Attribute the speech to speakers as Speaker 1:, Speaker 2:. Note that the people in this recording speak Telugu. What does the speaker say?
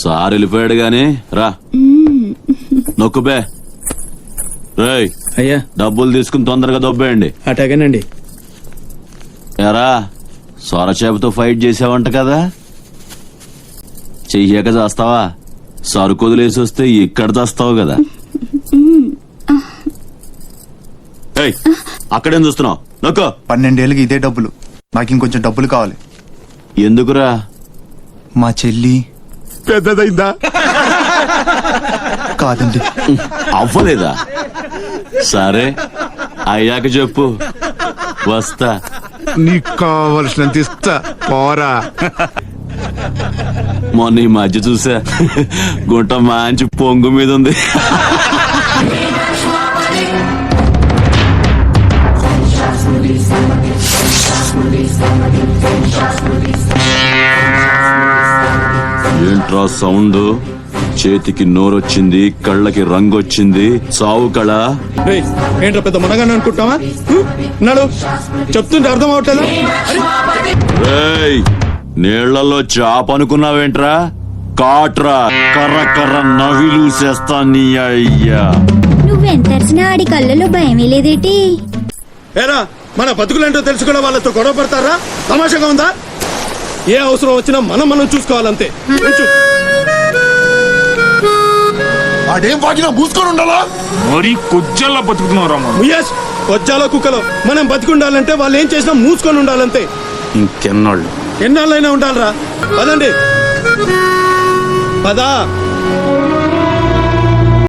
Speaker 1: సార్ వెళ్ళిపోయాడు గాని రా నొక్కుబే. రేయ్
Speaker 2: అయ్యా
Speaker 1: డబ్బులు తీసుకుని తొందరగా దొబ్బేయండి.
Speaker 2: అటాగేనండి.
Speaker 1: ఎరా సొరచేపతో ఫైట్ చేసావంట కదా, చెయ్యాక చేస్తావా? సరుకొదిలేసి వస్తే ఇక్కడ చేస్తావు కదా. ఏయ్, అక్కడేం చూస్తున్నావు? నొక్కో.
Speaker 3: 12 ఏళ్ళకి ఇదే డబ్బులు. నాకు ఇంకొంచెం డబ్బులు కావాలి.
Speaker 1: ఎందుకురా?
Speaker 3: మా చెల్లి
Speaker 4: పెద్దదైందా?
Speaker 3: కాదండి.
Speaker 1: అవ్వలేదా? సరే అయ్యాక చెప్పు, వస్తా.
Speaker 4: నీకు కావలసినంత ఇస్తా, పోరా.
Speaker 1: మొన్న ఈ మధ్య చూసా, గుంట మంచి పొంగు మీద ఉంది. ఏంట్రా సౌండ్? చేతికి నోరొచ్చింది, కళ్ళకి రంగొచ్చింది, సావు కళ.
Speaker 2: ఏంట్రా పెద్ద మునగానే అనుకుంటావా? నాడు చెప్తుంటే అర్థం అవట్లేదా?
Speaker 1: రేయ్, నీళ్లలో చాప అనుకున్నావేంట్రా? కాట్రా, కర్ర కర్ర నవిలూసేస్తా నీ అయ్యా.
Speaker 5: నువ్వెంతరిసినా ఆడి కళ్ళలో భయమే లేదేటి?
Speaker 2: ఏరా, మన బతుకులేంటో తెలుసుకున్న వాళ్ళతో గొడవ పడతారా? తమాషాగా ఉందా? ఏ అవసరం వచ్చినా మనం చూసుకోవాలంతే.
Speaker 4: ఆడేం వాగినా మూసుకొని ఉండాలా?
Speaker 6: మరీ కొజ్జల్లా బతుకుతున్నారా?
Speaker 2: ముయేష్, కొజ్జాలో కుక్కలో మనం బతికుండాలంటే వాళ్ళు ఏం చేసినా మూసుకొని ఉండాలంతే.
Speaker 6: ఇంకెన్నాళ్ళు?
Speaker 2: ఎన్నాళ్ళైనా ఉండాలరా. పదండి, పదా.